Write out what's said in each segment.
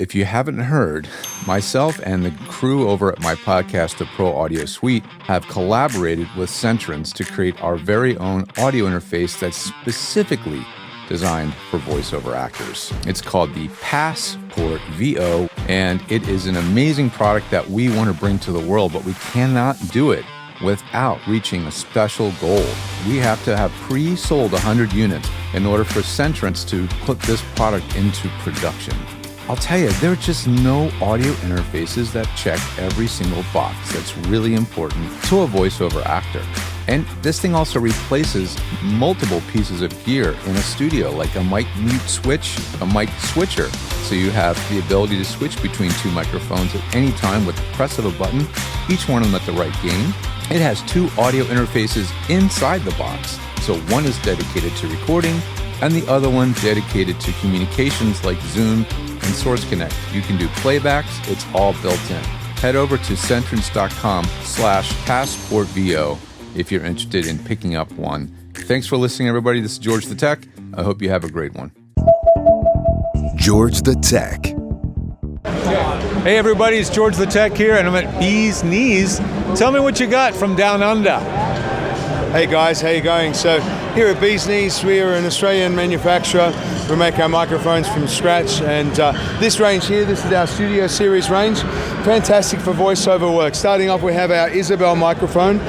If you haven't heard, myself and the crew over at my podcast, The Pro Audio Suite, have collaborated with Centrance to create our very own audio interface that's specifically designed for voiceover actors. It's called the Passport VO, and it is an amazing product that we want to bring to the world, but we cannot do it without reaching a special goal. We have to have pre-sold 100 units in order for Centrance to put this product into production. I'll tell you, there are just no audio interfaces that check every single box that's really important to a voiceover actor. And this thing also replaces multiple pieces of gear in a studio, like a mic mute switch, a mic switcher. So you have the ability to switch between two microphones at any time with the press of a button, each one of them at the right gain. It has two audio interfaces inside the box. So one is dedicated to recording, and the other one dedicated to communications like Zoom and Source Connect. You can do playbacks, it's all built in. Head over to centrance.com/passportvo if you're interested in picking up one. Thanks for listening, everybody. This is George the Tech. I hope you have a great one. George the Tech. Hey everybody, it's George the Tech here, and I'm at BeesNeez. Tell me what you got from down under. Hey guys, how you going? So here at BeesNeez, we are an Australian manufacturer. We make our microphones from scratch, and this range here, this is our Studio Series range. Fantastic for voiceover work. Starting off, we have our Isobel microphone.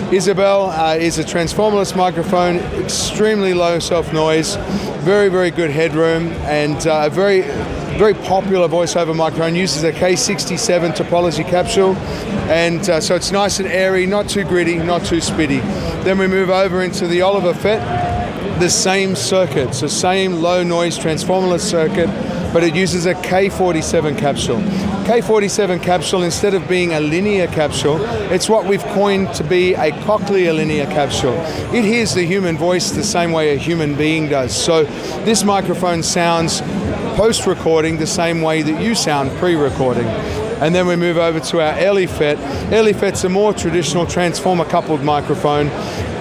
Isobel is a transformerless microphone, extremely low self-noise, very, very good headroom, and a very popular voiceover microphone. Uses a K67 topology capsule, and so it's nice and airy, not too gritty, not too spitty. Then we move over into the Elly FET, the same circuit, so same low noise transformerless circuit, but it uses a K47 capsule. K47 capsule, instead of being a linear capsule, it's what we've coined to be a cochlear linear capsule. It hears the human voice the same way a human being does. So this microphone sounds post-recording the same way that you sound pre-recording. And then we move over to our Elly FET. Elly FET's a more traditional transformer-coupled microphone.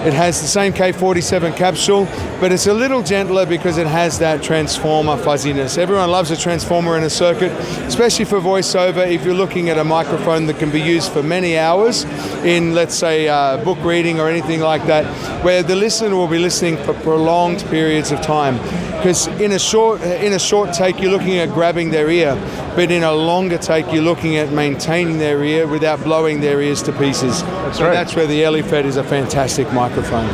It has the same K47 capsule, but it's a little gentler because it has that transformer fuzziness. Everyone loves a transformer in a circuit, especially for voiceover. If you're looking at a microphone that can be used for many hours in, let's say, book reading or anything like that, where the listener will be listening for prolonged periods of time. Because in a short take, you're looking at grabbing their ear, but in a longer take, you're looking at maintaining their ear without blowing their ears to pieces. That's right. That's where the Elly FET is a fantastic microphone.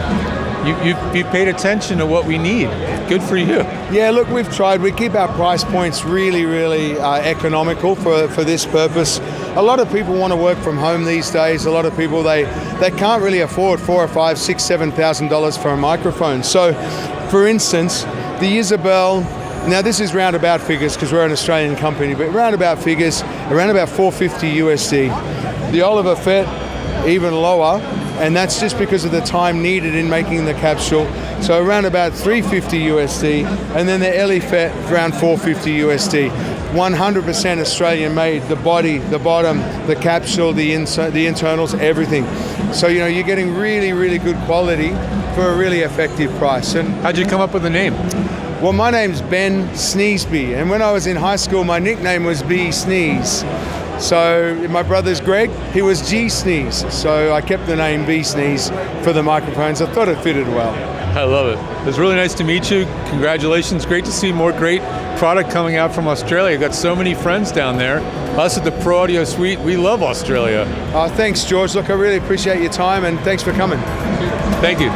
You paid attention to what we need. Good for you. Yeah, look, we've tried. We keep our price points really, really economical for this purpose. A lot of people want to work from home these days. A lot of people, they can't really afford $4,000 or $5,000, $6,000, $7,000 for a microphone. So, for instance, the Isobel, now this is roundabout figures because we're an Australian company, but roundabout figures, around about $450 USD. The Elly FET, even lower, and that's just because of the time needed in making the capsule. So around about $350 USD, and then the Elly FET around $450 USD. 100% Australian made, the body, the bottom, the capsule, the internals, everything. So you're getting really, really good quality for a really effective price. And how'd you come up with the name? Well, my name's Ben Sneezeby, and when I was in high school, my nickname was BeesNeez. So my brother's Greg, he was G-Sneeze. So I kept the name BeesNeez for the microphones. I thought it fitted well. I love it. It was really nice to meet you. Congratulations. Great to see more great product coming out from Australia. You've got so many friends down there. Us at the Pro Audio Suite, we love Australia. Thanks, George. Look, I really appreciate your time, and thanks for coming. Thank you.